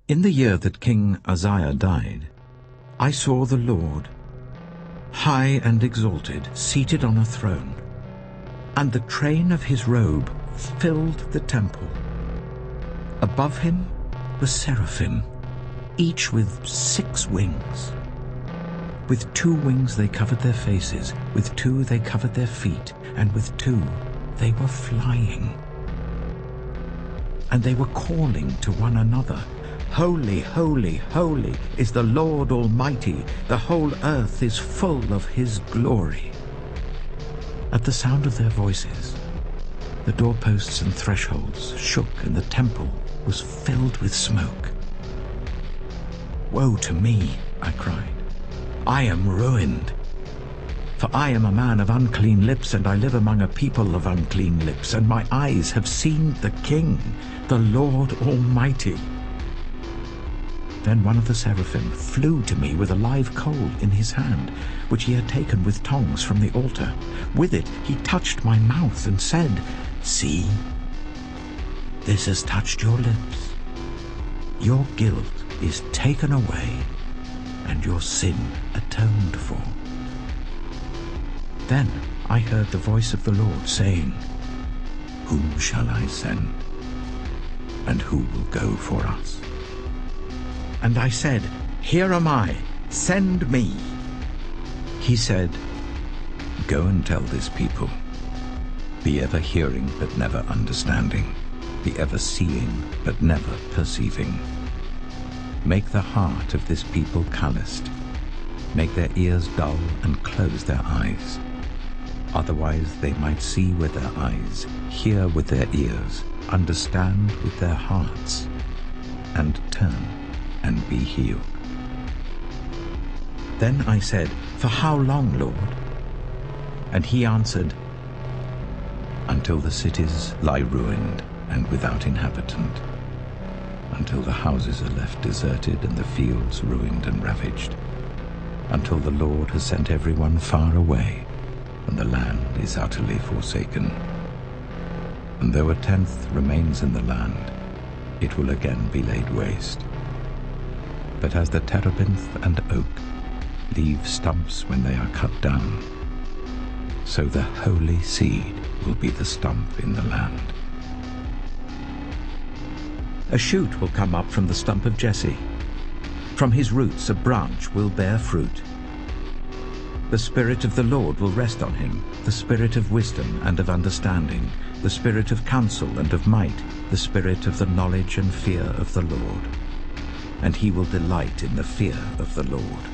In the year that King Uzziah died, I saw the Lord, high and exalted, seated on a throne, and the train of his robe filled the temple. Above him were seraphim, each with 6 wings. With 2 wings they covered their faces, with 2 they covered their feet, and with 2 they were flying. And they were calling to one another, "Holy, holy, holy is the Lord Almighty. The whole earth is full of his glory." At the sound of their voices, the doorposts and thresholds shook, and the temple was filled with smoke. "Woe to me," I cried. "I am ruined. For I am a man of unclean lips, and I live among a people of unclean lips, and my eyes have seen the King, the Lord Almighty." Then one of the seraphim flew to me with a live coal in his hand, which he had taken with tongs from the altar. With it he touched my mouth and said, "See, this has touched your lips. Your guilt is taken away, and your sin atoned for." Then I heard the voice of the Lord saying, "Whom shall I send? And who will go for us?" And I said, "Here am I, send me." He said, "Go and tell this people, be ever hearing but never understanding, be ever seeing but never perceiving. Make the heart of this people calloused, make their ears dull and close their eyes. Otherwise they might see with their eyes, hear with their ears, understand with their hearts, and turn and be healed." Then I said, "For how long, Lord?" And he answered, "Until the cities lie ruined and without inhabitant, until the houses are left deserted and the fields ruined and ravaged, until the Lord has sent everyone far away, and the land is utterly forsaken. And though 1/10 remains in the land, it will again be laid waste. But as the terebinth and oak leave stumps when they are cut down, so the holy seed will be the stump in the land. A shoot will come up from the stump of Jesse. From his roots a branch will bear fruit. The Spirit of the Lord will rest on him, the Spirit of wisdom and of understanding, the Spirit of counsel and of might, the Spirit of the knowledge and fear of the Lord. And he will delight in the fear of the Lord.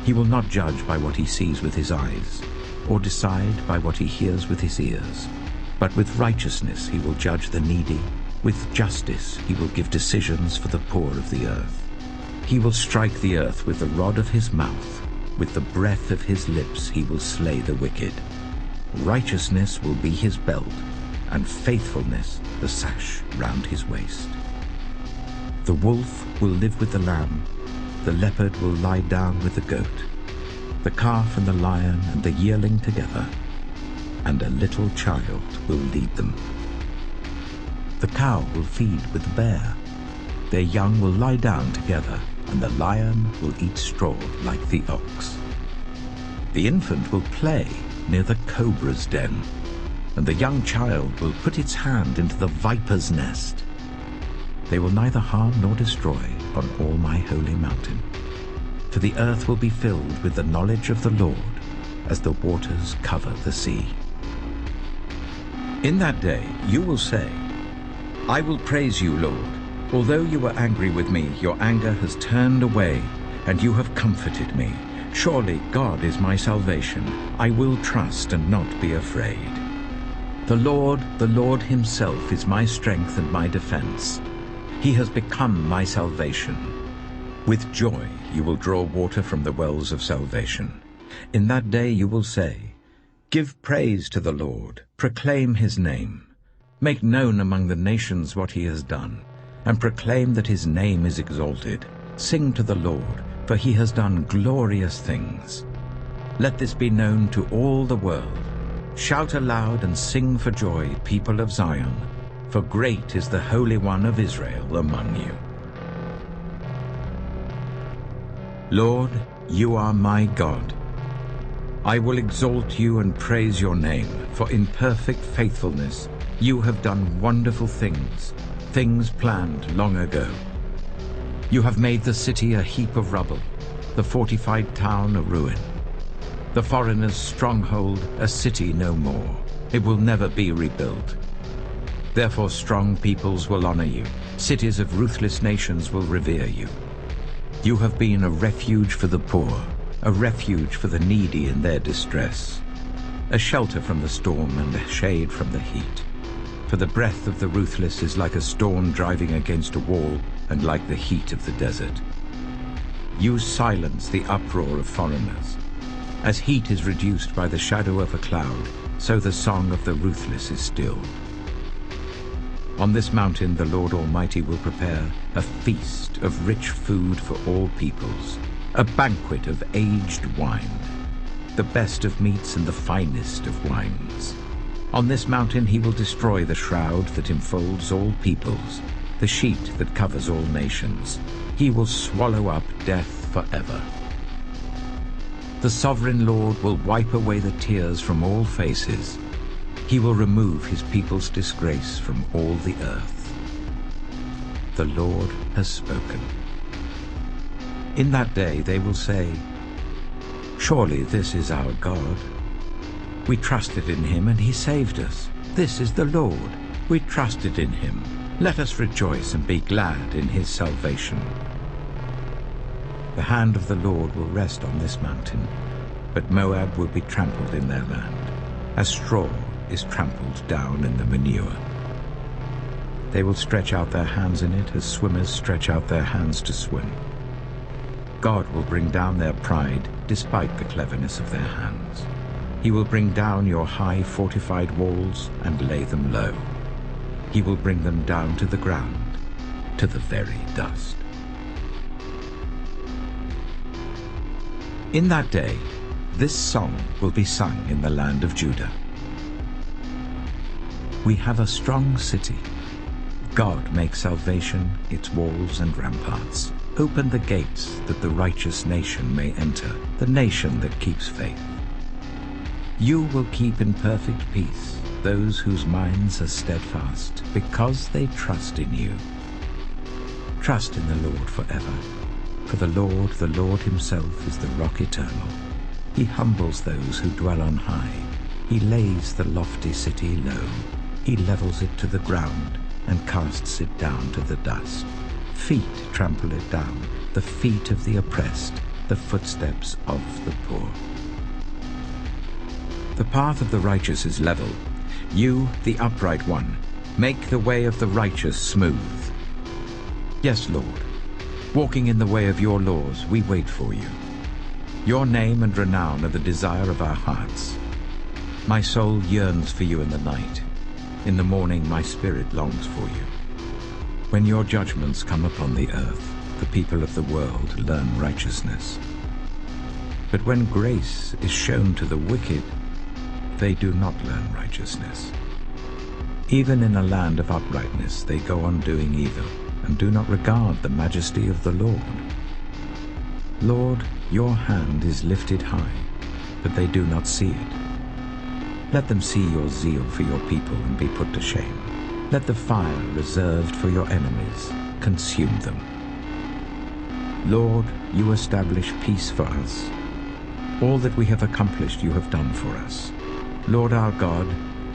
He will not judge by what he sees with his eyes, or decide by what he hears with his ears, but with righteousness he will judge the needy, with justice he will give decisions for the poor of the earth. He will strike the earth with the rod of his mouth, with the breath of his lips he will slay the wicked. Righteousness will be his belt, and faithfulness the sash round his waist. The wolf will live with the lamb, the leopard will lie down with the goat, the calf and the lion and the yearling together, and a little child will lead them. The cow will feed with the bear, their young will lie down together, and the lion will eat straw like the ox. The infant will play near the cobra's den, and the young child will put its hand into the viper's nest. They will neither harm nor destroy on all my holy mountain, for the earth will be filled with the knowledge of the Lord as the waters cover the sea. In that day you will say, "I will praise you, Lord. Although you were angry with me, your anger has turned away, and you have comforted me. Surely God is my salvation. I will trust and not be afraid. The Lord himself is my strength and my defense. He has become my salvation. With joy you will draw water from the wells of salvation. In that day you will say, 'Give praise to the Lord, proclaim his name. Make known among the nations what he has done, and proclaim that his name is exalted. Sing to the Lord, for he has done glorious things. Let this be known to all the world. Shout aloud and sing for joy, people of Zion, for great is the Holy One of Israel among you. Lord, you are my God. I will exalt you and praise your name, for in perfect faithfulness you have done wonderful things, things planned long ago. You have made the city a heap of rubble, the fortified town a ruin. The foreigner's stronghold a city no more. It will never be rebuilt. Therefore strong peoples will honor you. Cities of ruthless nations will revere you. You have been a refuge for the poor, a refuge for the needy in their distress, a shelter from the storm and a shade from the heat. For the breath of the ruthless is like a storm driving against a wall and like the heat of the desert. You silence the uproar of foreigners. As heat is reduced by the shadow of a cloud, so the song of the ruthless is stilled. On this mountain the Lord Almighty will prepare a feast of rich food for all peoples, a banquet of aged wine, the best of meats and the finest of wines. On this mountain he will destroy the shroud that enfolds all peoples, the sheet that covers all nations. He will swallow up death forever. The sovereign Lord will wipe away the tears from all faces. He will remove his people's disgrace from all the earth. The Lord has spoken. In that day they will say, "Surely this is our God. We trusted in him and he saved us. This is the Lord. We trusted in him. Let us rejoice and be glad in his salvation." The hand of the Lord will rest on this mountain, but Moab will be trampled in their land, as straw is trampled down in the manure. They will stretch out their hands in it as swimmers stretch out their hands to swim. God will bring down their pride despite the cleverness of their hands. He will bring down your high fortified walls and lay them low. He will bring them down to the ground, to the very dust. In that day, this song will be sung in the land of Judah. We have a strong city. God makes salvation its walls and ramparts. Open the gates that the righteous nation may enter, the nation that keeps faith. You will keep in perfect peace those whose minds are steadfast, because they trust in you. Trust in the Lord forever, for the Lord himself is the rock eternal. He humbles those who dwell on high. He lays the lofty city low. He levels it to the ground and casts it down to the dust. Feet trample it down, the feet of the oppressed, the footsteps of the poor. The path of the righteous is level. You, the upright one, make the way of the righteous smooth. Yes, Lord, walking in the way of your laws, we wait for you. Your name and renown are the desire of our hearts. My soul yearns for you in the night. In the morning my spirit longs for you. When your judgments come upon the earth, the people of the world learn righteousness. But when grace is shown to the wicked, they do not learn righteousness. Even in a land of uprightness they go on doing evil, and do not regard the majesty of the Lord. Lord, your hand is lifted high, but they do not see it. Let them see your zeal for your people and be put to shame. Let the fire reserved for your enemies consume them. Lord, you establish peace for us. All that we have accomplished you have done for us. Lord our God,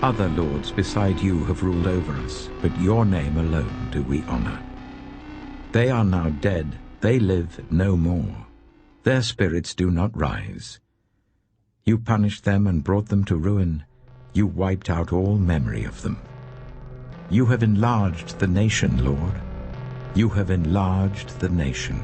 other lords beside you have ruled over us, but your name alone do we honor. They are now dead, they live no more. Their spirits do not rise. You punished them and brought them to ruin. You wiped out all memory of them. You have enlarged the nation, Lord. You have enlarged the nation.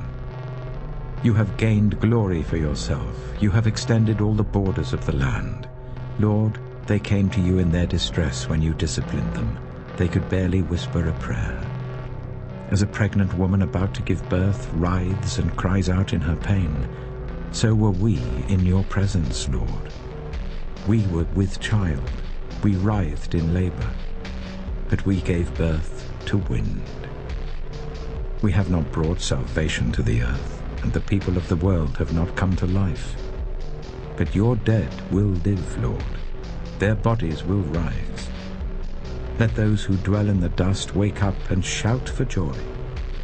You have gained glory for yourself. You have extended all the borders of the land. Lord, they came to you in their distress when you disciplined them. They could barely whisper a prayer. As a pregnant woman about to give birth writhes and cries out in her pain, so were we in your presence, Lord. We were with child. We writhed in labor. but we gave birth to wind. We have not brought salvation to the earth, and the people of the world have not come to life. But your dead will live, Lord. Their bodies will rise. Let those who dwell in the dust wake up and shout for joy.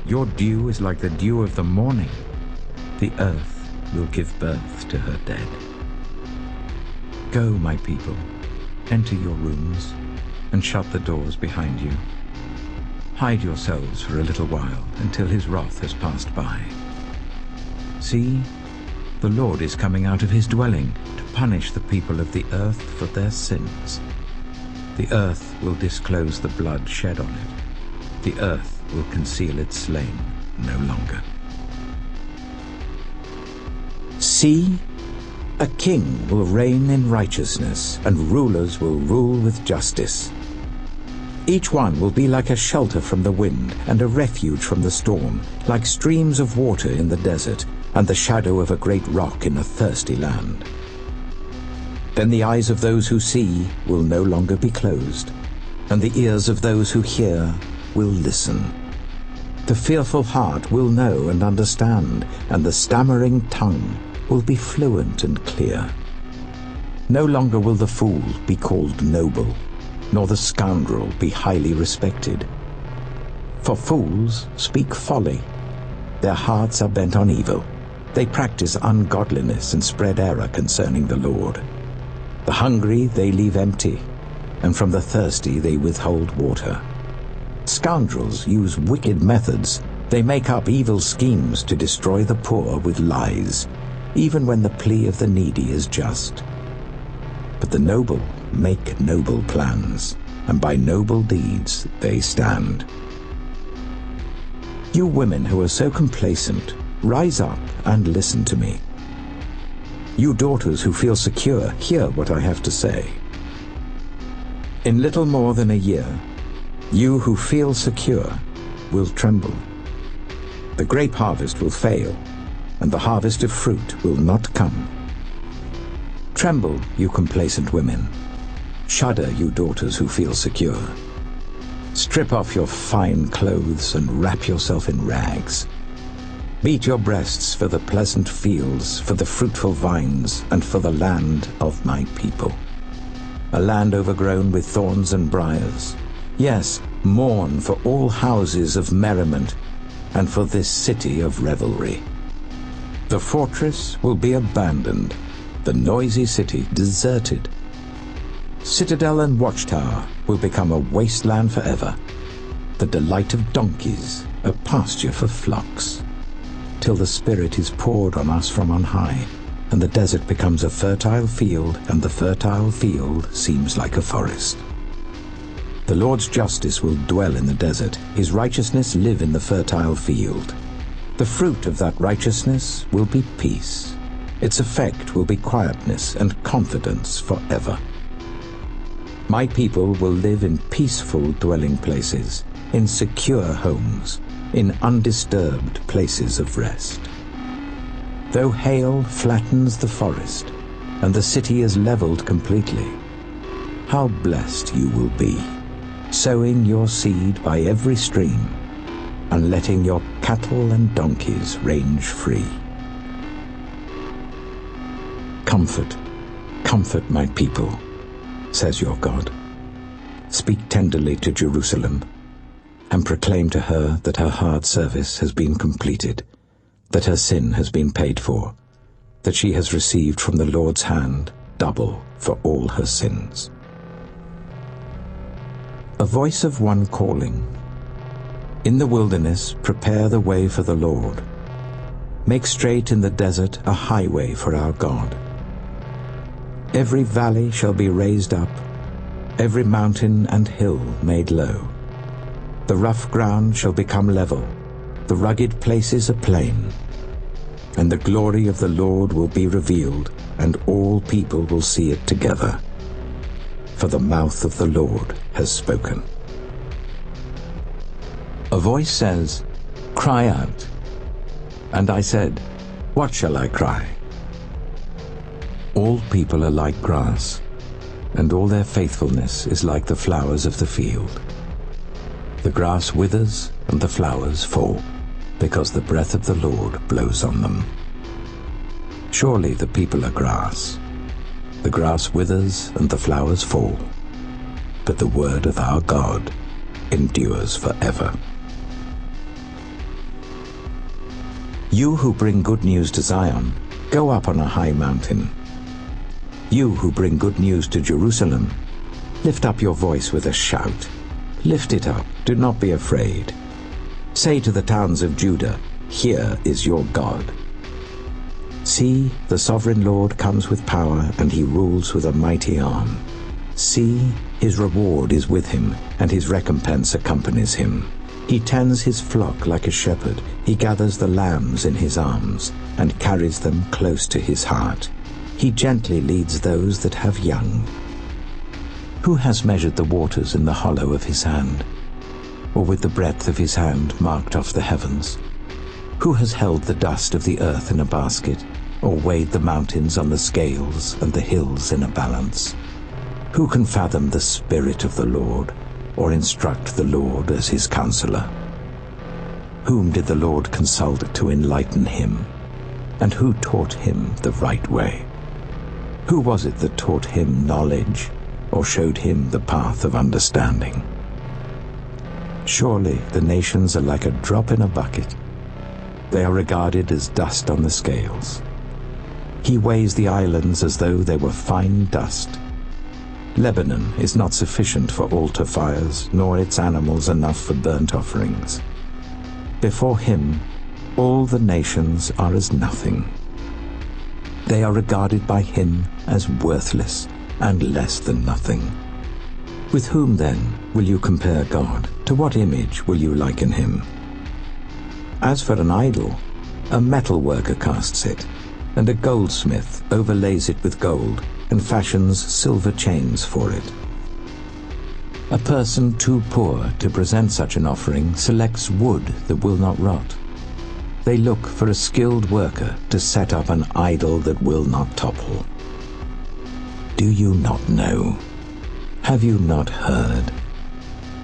Your dew is like the dew of the morning. The earth will give birth to her dead. Go, my people, enter your rooms, and shut the doors behind you. Hide yourselves for a little while until his wrath has passed by. See, the Lord is coming out of his dwelling to punish the people of the earth for their sins. The earth will disclose the blood shed on it. The earth will conceal its slain no longer. See, a king will reign in righteousness, and rulers will rule with justice. Each one will be like a shelter from the wind and a refuge from the storm, like streams of water in the desert and the shadow of a great rock in a thirsty land. Then the eyes of those who see will no longer be closed, and the ears of those who hear will listen. The fearful heart will know and understand, and the stammering tongue will be fluent and clear. No longer will the fool be called noble, nor the scoundrel be highly respected. For fools speak folly. Their hearts are bent on evil. They practice ungodliness and spread error concerning the Lord. The hungry they leave empty, and from the thirsty they withhold water. Scoundrels use wicked methods. They make up evil schemes to destroy the poor with lies, even when the plea of the needy is just. But the noble make noble plans, and by noble deeds they stand. You women who are so complacent, rise up and listen to me. You daughters who feel secure, hear what I have to say. In little more than a year, you who feel secure will tremble. The grape harvest will fail, and the harvest of fruit will not come. Tremble, you complacent women. Shudder, you daughters who feel secure. Strip off your fine clothes and wrap yourself in rags. Beat your breasts for the pleasant fields, for the fruitful vines, and for the land of my people. A land overgrown with thorns and briars. Yes, mourn for all houses of merriment, and for this city of revelry. The fortress will be abandoned, the noisy city deserted. Citadel and watchtower will become a wasteland forever, the delight of donkeys, a pasture for flocks, till the Spirit is poured on us from on high, and the desert becomes a fertile field, and the fertile field seems like a forest. The Lord's justice will dwell in the desert, his righteousness live in the fertile field. The fruit of that righteousness will be peace. Its effect will be quietness and confidence forever. My people will live in peaceful dwelling places, in secure homes, in undisturbed places of rest. Though hail flattens the forest, and the city is leveled completely, how blessed you will be, sowing your seed by every stream, and letting your cattle and donkeys range free. Comfort, comfort my people, says your God. Speak tenderly to Jerusalem, and proclaim to her that her hard service has been completed, that her sin has been paid for, that she has received from the Lord's hand double for all her sins. A voice of one calling, in the wilderness prepare the way for the Lord. Make straight in the desert a highway for our God. Every valley shall be raised up, every mountain and hill made low. The rough ground shall become level, the rugged places a plain. And the glory of the Lord will be revealed, and all people will see it together. For the mouth of the Lord has spoken. A voice says, "Cry out." And I said, "What shall I cry?" All people are like grass, and all their faithfulness is like the flowers of the field. The grass withers and the flowers fall, because the breath of the Lord blows on them. Surely the people are grass. The grass withers and the flowers fall, but the word of our God endures forever. You who bring good news to Zion, go up on a high mountain. You who bring good news to Jerusalem, lift up your voice with a shout. Lift it up, do not be afraid. Say to the towns of Judah, here is your God. See, the sovereign Lord comes with power, and he rules with a mighty arm. See, his reward is with him, and his recompense accompanies him. He tends his flock like a shepherd. He gathers the lambs in his arms, and carries them close to his heart. He gently leads those that have young. Who has measured the waters in the hollow of his hand, or with the breadth of his hand marked off the heavens? Who has held the dust of the earth in a basket, or weighed the mountains on the scales and the hills in a balance? Who can fathom the Spirit of the Lord, or instruct the Lord as his counselor? Whom did the Lord consult to enlighten him? And who taught him the right way? Who was it that taught him knowledge, or showed him the path of understanding? Surely the nations are like a drop in a bucket. They are regarded as dust on the scales. He weighs the islands as though they were fine dust. Lebanon is not sufficient for altar fires, nor its animals enough for burnt offerings. Before him, all the nations are as nothing. They are regarded by him as worthless and less than nothing. With whom, then, will you compare God? To what image will you liken him? As for an idol, a metal worker casts it, and a goldsmith overlays it with gold and fashions silver chains for it. A person too poor to present such an offering selects wood that will not rot. They look for a skilled worker to set up an idol that will not topple. Do you not know? Have you not heard?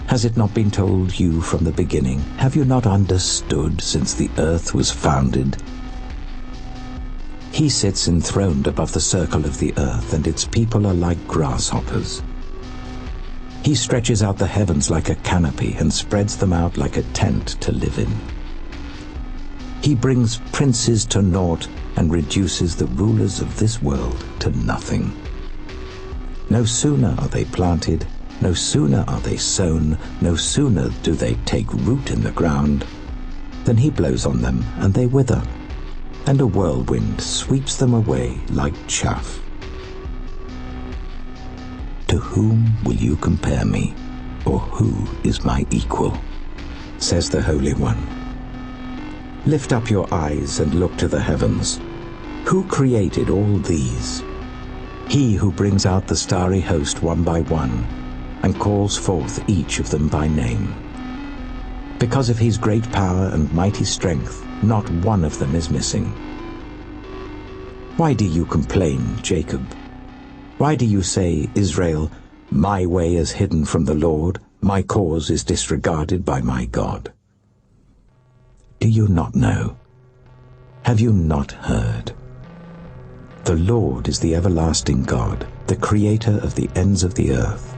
Has it not been told you from the beginning? Have you not understood since the earth was founded? He sits enthroned above the circle of the earth, and its people are like grasshoppers. He stretches out the heavens like a canopy and spreads them out like a tent to live in. He brings princes to naught and reduces the rulers of this world to nothing. No sooner are they planted, no sooner are they sown, no sooner do they take root in the ground, than he blows on them and they wither, and a whirlwind sweeps them away like chaff. To whom will you compare me, or who is my equal? Says the Holy One. Lift up your eyes and look to the heavens. Who created all these? He who brings out the starry host one by one, and calls forth each of them by name. Because of his great power and mighty strength, not one of them is missing. Why do you complain, Jacob? Why do you say, Israel, my way is hidden from the Lord, my cause is disregarded by my God? Do you not know? Have you not heard? The Lord is the everlasting God, the creator of the ends of the earth.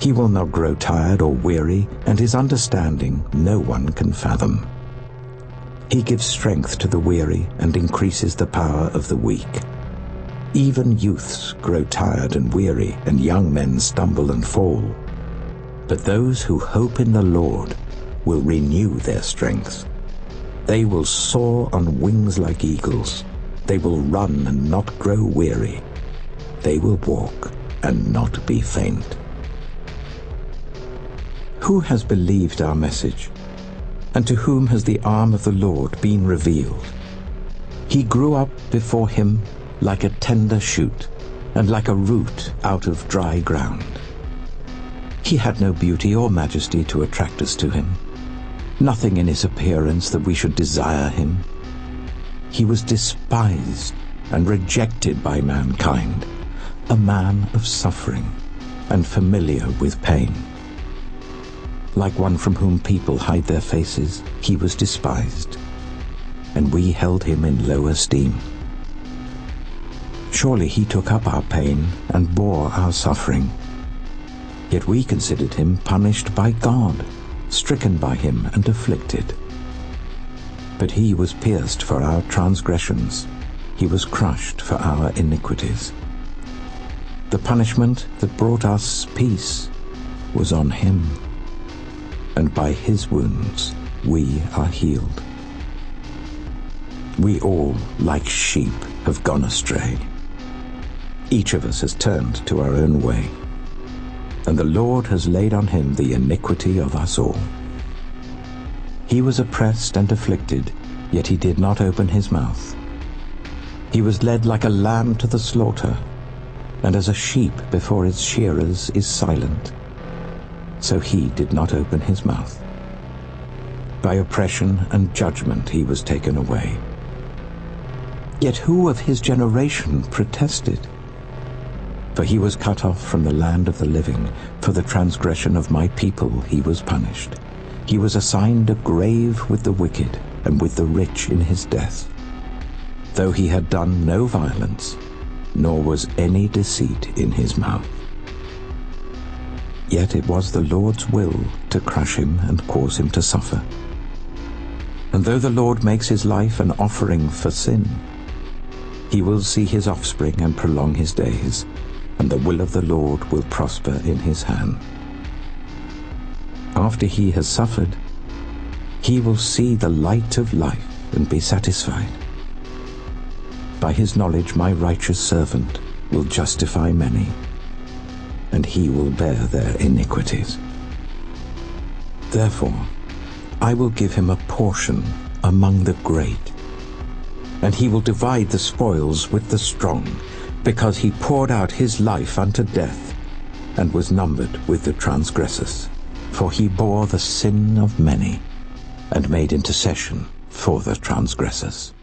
He will not grow tired or weary, and his understanding no one can fathom. He gives strength to the weary and increases the power of the weak. Even youths grow tired and weary, and young men stumble and fall. But those who hope in the Lord will renew their strength. They will soar on wings like eagles. They will run and not grow weary. They will walk and not be faint. Who has believed our message? And to whom has the arm of the Lord been revealed? He grew up before him like a tender shoot, and like a root out of dry ground. He had no beauty or majesty to attract us to him, nothing in his appearance that we should desire him. He was despised and rejected by mankind, a man of suffering and familiar with pain. Like one from whom people hide their faces, he was despised, and we held him in low esteem. Surely he took up our pain and bore our suffering. Yet we considered him punished by God, stricken by him and afflicted. But he was pierced for our transgressions, he was crushed for our iniquities. The punishment that brought us peace was on him, and by his wounds we are healed. We all, like sheep, have gone astray. Each of us has turned to our own way, and the Lord has laid on him the iniquity of us all. He was oppressed and afflicted, yet he did not open his mouth. He was led like a lamb to the slaughter, and as a sheep before its shearers is silent, so he did not open his mouth. By oppression and judgment he was taken away. Yet who of his generation protested? For he was cut off from the land of the living. For the transgression of my people he was punished. He was assigned a grave with the wicked and with the rich in his death, though he had done no violence, nor was any deceit in his mouth. Yet it was the Lord's will to crush him and cause him to suffer. And though the Lord makes his life an offering for sin, he will see his offspring and prolong his days, and the will of the Lord will prosper in his hand. After he has suffered, he will see the light of life and be satisfied. By his knowledge my righteous servant will justify many, and he will bear their iniquities. Therefore I will give him a portion among the great, and he will divide the spoils with the strong, because he poured out his life unto death, and was numbered with the transgressors. For he bore the sin of many, and made intercession for the transgressors.